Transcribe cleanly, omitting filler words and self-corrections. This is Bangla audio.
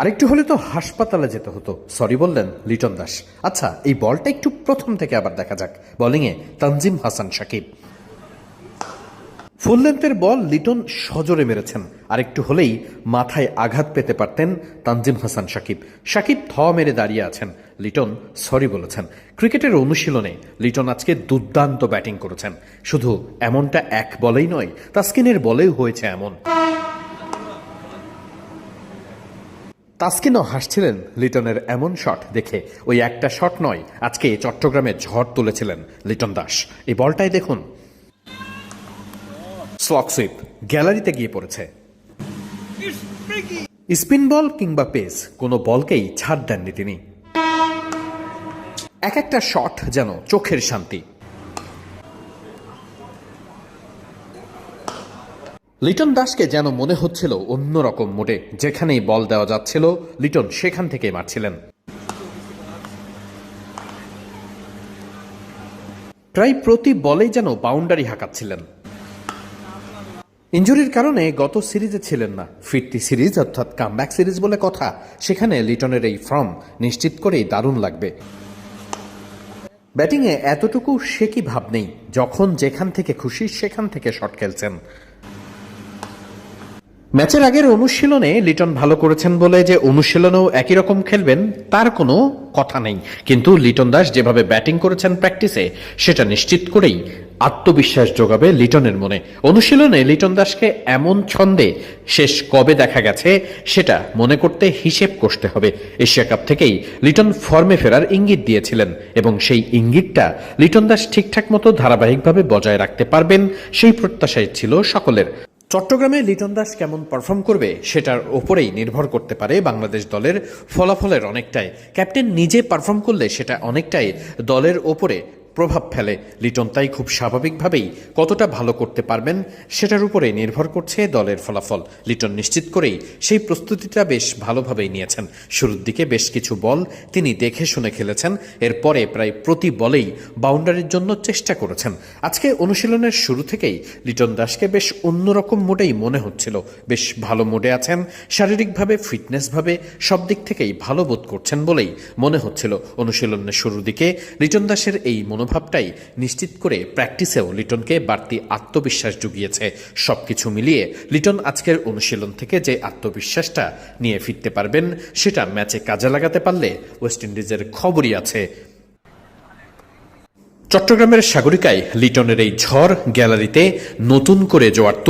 আরেকটু হলে তো হাসপাতালে যেতে হতো, সরি বললেন লিটন দাস। আচ্ছা, এই বলটা একটু প্রথম থেকে আবার দেখা যাক। বোলিংয়ে তানজিম হাসান সাকিব, ফুল লেন্থের বল লিটন সজোরে মেরেছেন। আরেকটু হলেই মাথায় আঘাত পেতে পারতেন তানজিম হাসান সাকিব। সাকিব থ মেরে দাঁড়িয়ে আছেন, লিটন সরি বলেছেন। ক্রিকেটের অনুশীলনে লিটন আজকে দুর্দান্ত ব্যাটিং করেছেন। শুধু এমনটা এক বলেই নয়, তাসকিনের বলেও হয়েছে এমন। তাসকিনও হাসছিলেন লিটনের এমন শট দেখে। ওই একটা শট নয়, আজকে চট্টগ্রামে ঝড় তুলেছিলেন লিটন দাস। এই বলটাই দেখুন, স্লগ সুইপ গ্যালারিতে গিয়ে পড়েছে। স্পিন বল কিংবা পেস, কোনো বলকেই ছাড় দেননি তিনি। এক একটা শট যেন চোখের শান্তি। লিটন দাসকে যেন মনে হচ্ছিল অন্যরকম মোডে। যেখানেই বল দেওয়া যাচ্ছিল লিটন সেখান থেকেই মারছিলেন। প্রায় প্রতি বলেই যেন বাউন্ডারি হাঁকাচ্ছিলেন। ইনজুরির কারণে গত সিরিজে ছিলেন না। ফিরতি সিরিজ অর্থাৎ কামব্যাক সিরিজ বলে কথা, সেখানে লিটনের এই ফর্ম নিশ্চিত করেই দারুণ লাগবে। ব্যাটিংয়ে এতটুকু সে কি ভাব নেই, যখন যেখান থেকে খুশি সেখান থেকে শট খেলছেন। ম্যাচের আগের অনুশীলনে লিটন ভালো করেছেন বলে যে অনুশীলনেও একই রকম খেলবেন তার কোনো কথা নেই, কিন্তু লিটন দাস যেভাবে ব্যাটিং করেছেন প্র্যাকটিসে, সেটা নিশ্চিত করেই আত্মবিশ্বাস যোগাবে লিটনের মনে। অনুশীলনে লিটন দাসকে এমন ছন্দে শেষ কবে দেখা গেছে সেটা মনে করতে হিসেব কষতে হবে। এশিয়া কাপ থেকেই লিটন ফর্মে ফেরার ইঙ্গিত দিয়েছিলেন এবং সেই ইঙ্গিতটা লিটন দাস ঠিকঠাক মতো ধারাবাহিকভাবে বজায় রাখতে পারবেন, সেই প্রত্যাশাই ছিল সকলের। চট্টগ্রামে লিটন দাস কেমন পারফর্ম করবে সেটার ওপরেই নির্ভর করতে পারে বাংলাদেশ দলের ফলাফলের অনেকটাই। ক্যাপ্টেন নিজে পারফর্ম করলে সেটা অনেকটাই দলের ওপরে প্রভাব ফেলে। লিটন তাই খুব স্বাভাবিকভাবেই কতটা ভালো করতে পারবেন সেটার উপরে নির্ভর করছে দলের ফলাফল। লিটন নিশ্চিত করেই সেই প্রস্তুতিটা বেশ ভালোভাবেই নিয়েছেন। শুরুর দিকে বেশ কিছু বল তিনি দেখে শুনে খেলেছেন, এরপরে প্রায় প্রতি বলেই বাউন্ডারির জন্য চেষ্টা করেছেন। আজকে অনুশীলনের শুরু থেকেই লিটন দাসকে বেশ অন্যরকম মোডেই মনে হচ্ছিল। বেশ ভালো মোডে আছেন, শারীরিকভাবে ফিটনেসভাবে সব দিক থেকেই ভালো বোধ করছেন বলেই মনে হচ্ছিল। অনুশীলনের শুরুর দিকে লিটন দাসের এই মনোভাবটাই নিশ্চিত করে প্র্যাকটিসেও লিটনকে বাড়তি আত্মবিশ্বাস জুগিয়েছে। সবকিছু মিলিয়ে লিটন আজকের অনুশীলন থেকে যে আত্মবিশ্বাসটা নিয়ে ফিরতে পারবেন, সেটা ম্যাচে কাজে লাগাতে পারলে ওয়েস্ট ইন্ডিজের খবরই আছে। চট্টগ্রামের সাগরিকায় লিটনের এই ঝড় গ্যালারিতে নতুন করে জোয়ার